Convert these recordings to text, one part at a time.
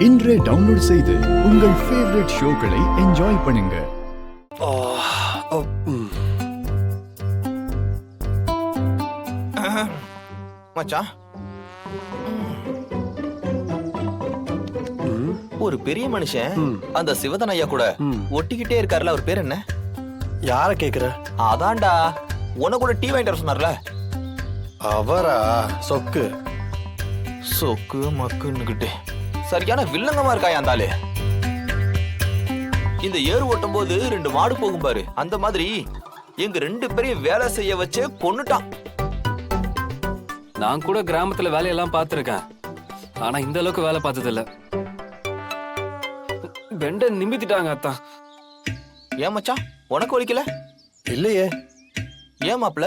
இன்றே டவுன்லோட் செய்து உங்கள் ஃபேவரட் ஷோக்களை என்ஜாய் பண்ணுங்க. மச்சான், ஒரு பெரிய மனுஷன் அந்த சிவதன் ஐயா கூட ஒட்டிக்கிட்டே இருக்காருல, அவர் பேர் என்ன? யார கேக்குற? அதான்டா உன கூட டீ வாங்கிட்டு வர சொன்னார்ல. அவரா? சொக்கு சொக்கு மக்குன்னுகிட்டு சரியான வில்லங்கமா இருக்காயா அந்த ஆளு. இந்த ஏறு ஓட்டும் போது 2 மாடு போகும் பாரு, அந்த மாதிரி எங்க 2 பேரையும் வேலை செய்ய வச்சு கொன்னுட்டான். நான் கூட கிராமத்துல வேலையெல்லாம் பார்த்திருக்கேன், ஆனா இந்த அளவுக்கு வேலை பார்த்தது இல்ல. வெண்ட நிமித்திட்டாங்க அத்தான். ஏன் மச்சான், உனக்கு வலிக்கல? இல்லையே. ஏன் மாப்ள?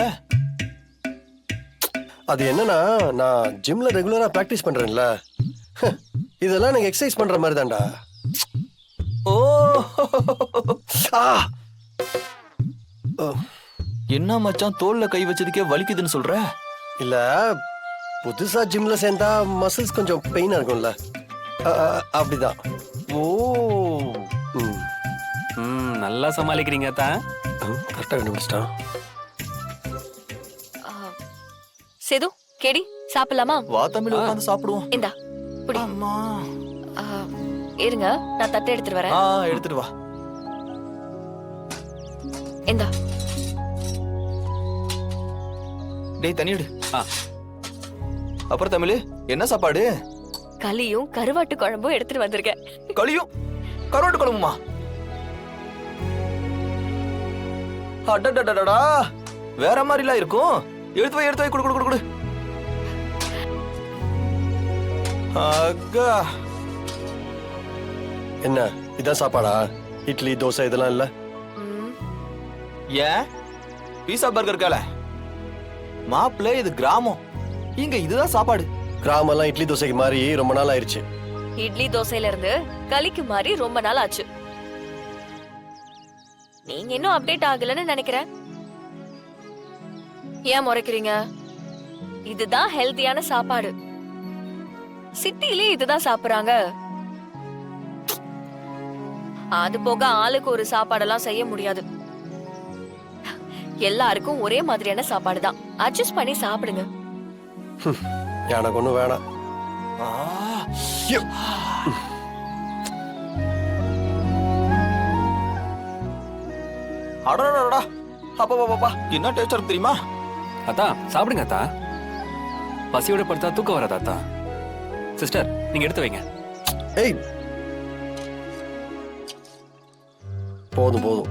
அது என்னன்னா, நான் ஜிம்ல ரெகுலரா பிராக்டிஸ் பண்றேன்ல, இதெல்லாம் எனக்கு எக்ஸசைஸ் பண்ற மாதிரி தான்டா. ஓ, என்ன மச்சான், தோல்ல கை வச்சதுக்கே வலிக்குதுன்னு சொல்ற? இல்ல, புதுசா ஜிம்ல சேர்ந்தா மசில்ஸ் கொஞ்சம் பெயினா இருக்கும்ல, அப்படிதான். ஓ, நல்லா சமாளிக்கிறீங்க அத்தான். கரெக்டா கண்டுபிடிச்சிட்டான். சேது, கேடி, சாப்பிடலாமா? வா தமிழ், உட்கார்ந்து சாப்பிடுவோம். இந்தா புடி. அம்மா, இருங்க, நான் தட்டை எடுத்துட்டு வரேன். எடுத்துட்டு வா. இந்தா. டேய் தண்ணி எடு. அப்புறம் தமிழ், என்ன சாப்பாடு? களியும் கருவாட்டு குழம்பும் எடுத்துட்டு வந்திருக்கேன். களியும் கருவாட்டு குழம்புமா? அடடடடா, வேற மாதிரிலாம் இருக்கும். எடுத்து வை குடு குடு குடு குடு. அக்கா, என்ன இதான் சாப்பாடா? இட்லி தோசை இதெல்லாம் இல்ல? ஏன் பீஸா பர்கர் கால மாப்பிள்ள, இது கிராமம், இங்க இதுதான் சாப்பாடு. கிராமெல்லாம் இட்லி தோசைக்கு மாறி ரொம்ப நாள் ஆயிருச்சு. இட்லி தோசையில இருந்து களிக்கு மாறி ரொம்ப நாள் ஆச்சு. நீங்க இன்னும் அப்டேட் ஆகலன்னு நினைக்கிறேன். ஏன் முறைக்கிறீங்க? இதுதான் ஹெல்தியான சாப்பாடு. சிட்டிலே இதுதான் சாப்பிடுறாங்க. அது போக ஆளுக்கு ஒரு சாப்பாடெல்லாம் செய்ய முடியாது. எல்லாருக்கும் ஒரே மாதிரியான சாப்பாடு தான். அட்ஜஸ்ட் பண்ணி சாப்பிடுங்க. எனக்கு ஒண்ணும் வேணாம். அடடடடா, அப்பா என்ன டேஸ்டா இருக்கு தெரியுமா? அத்தா சாப்பிடுங்க அத்தா. பசியோட படுத்தா தூக்கம் வராதா அத்தா? சிஸ்டர், நீங்க எடுத்து வைங்க. ஏய், போதும் போதும்.